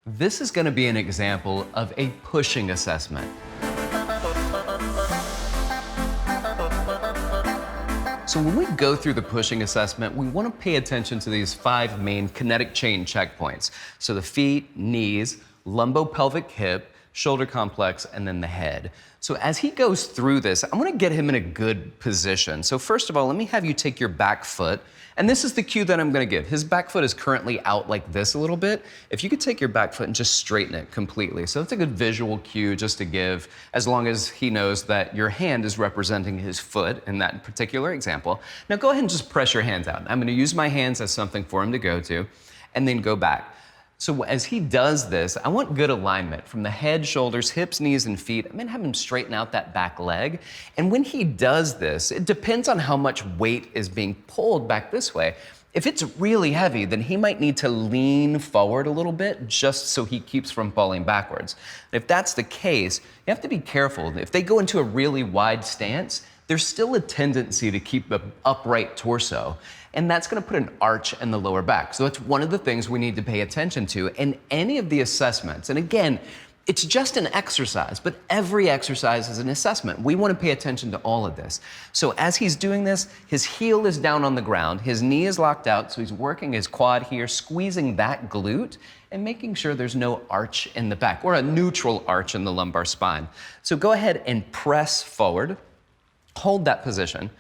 This is going to be an example of a pushing assessment. So when we go through the pushing assessment, we want to pay attention to these 5 main kinetic chain checkpoints. So the feet, knees, lumbopelvic hip, shoulder complex, and then the head. So as he goes through this, I want to get him in a good position. So first of all, let me have you take your back foot, and this is the cue that I'm going to give. His back foot is currently out like this a little bit. If you could take your back foot and just straighten it completely. So that's a good visual cue just to give, as long as he knows that your hand is representing his foot in that particular example. Now go ahead and just press your hands out. I'm going to use my hands as something for him to go to, and then go back. So as he does this, I want good alignment from the head, shoulders, hips, knees, and feet. I'm gonna have him straighten out that back leg. And when he does this, it depends on how much weight is being pulled back this way. If it's really heavy, then he might need to lean forward a little bit just so he keeps from falling backwards. If that's the case, you have to be careful. If they go into a really wide stance, there's still a tendency to keep an upright torso, and that's going to put an arch in the lower back. So that's one of the things we need to pay attention to in any of the assessments. And again, it's just an exercise, but every exercise is an assessment. We want to pay attention to all of this. So as he's doing this, his heel is down on the ground, his knee is locked out, so he's working his quad here, squeezing that glute, and making sure there's no arch in the back, or a neutral arch in the lumbar spine. So go ahead and press forward. Hold that position.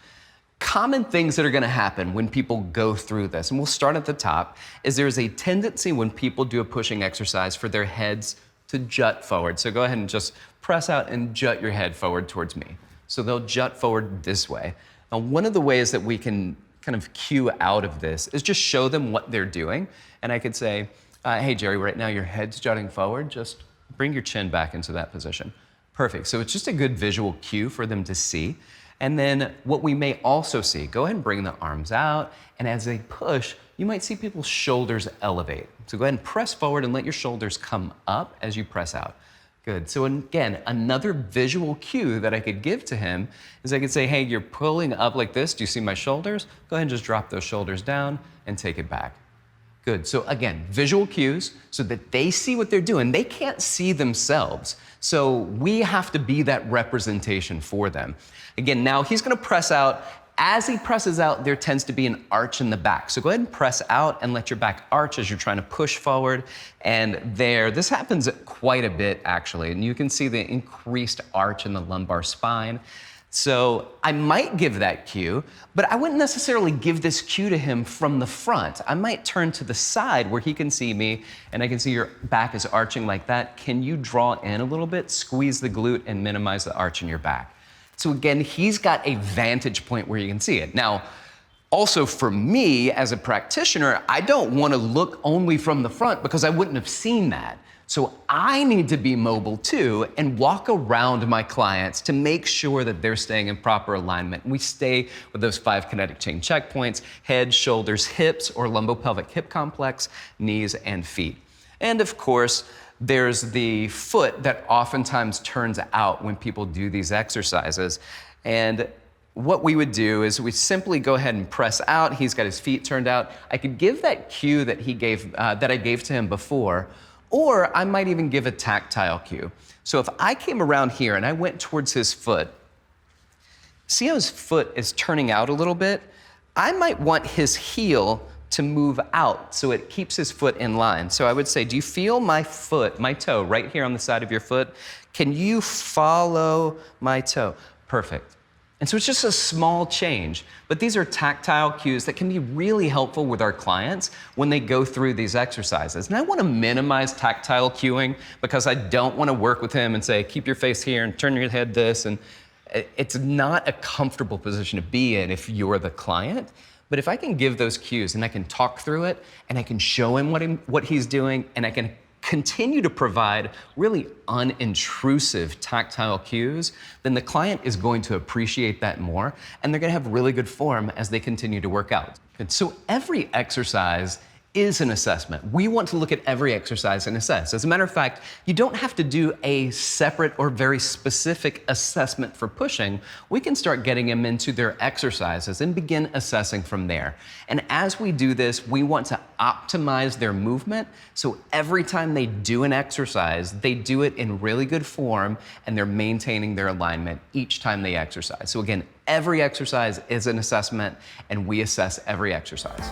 Common things that are going to happen when people go through this, and we'll start at the top, is there's a tendency when people do a pushing exercise for their heads to jut forward. So go ahead and just press out and jut your head forward towards me. So they'll jut forward this way. Now, one of the ways that we can kind of cue out of this is just show them what they're doing. And I could say, hey, Jerry, right now your head's jutting forward. Just bring your chin back into that position. Perfect. So it's just a good visual cue for them to see. And then what we may also see, go ahead and bring the arms out, and as they push, you might see people's shoulders elevate. So go ahead and press forward and let your shoulders come up as you press out. Good. So again, another visual cue that I could give to him is I could say, hey, you're pulling up like this. Do you see my shoulders? Go ahead and just drop those shoulders down and take it back. Good. So again, visual cues so that they see what they're doing. They can't see themselves. So we have to be that representation for them. Again, now he's going to press out. As he presses out, there tends to be an arch in the back. So go ahead and press out and let your back arch as you're trying to push forward. And there, this happens quite a bit actually. And you can see the increased arch in the lumbar spine. So I might give that cue, but I wouldn't necessarily give this cue to him from the front. I might turn to the side where he can see me, and I can see your back is arching like that. Can you draw in a little bit, squeeze the glute, and minimize the arch in your back? So again, he's got a vantage point where you can see it. Now, also for me as a practitioner, I don't want to look only from the front because I wouldn't have seen that. So I need to be mobile too and walk around my clients to make sure that they're staying in proper alignment. We stay with those 5 kinetic chain checkpoints: head, shoulders, hips, or lumbopelvic hip complex, knees, and feet. And of course, there's the foot that oftentimes turns out when people do these exercises. And what we would do is we simply go ahead and press out. He's got his feet turned out. I could give that cue that I gave to him before, or I might even give a tactile cue. So if I came around here and I went towards his foot, see how his foot is turning out a little bit? I might want his heel to move out so it keeps his foot in line. So I would say, do you feel my foot, my toe, right here on the side of your foot? Can you follow my toe? Perfect. And so it's just a small change, but these are tactile cues that can be really helpful with our clients when they go through these exercises. And I want to minimize tactile cueing because I don't want to work with him and say, keep your face here and turn your head this. And it's not a comfortable position to be in if you're the client. But if I can give those cues and I can talk through it and I can show him what he's doing, and I can continue to provide really unintrusive tactile cues, then the client is going to appreciate that more, and they're going to have really good form as they continue to work out. And so every exercise is an assessment. We want to look at every exercise and assess. As a matter of fact, you don't have to do a separate or very specific assessment for pushing. We can start getting them into their exercises and begin assessing from there. And as we do this, we want to optimize their movement, so every time they do an exercise, they do it in really good form and they're maintaining their alignment each time they exercise. So again, every exercise is an assessment and we assess every exercise.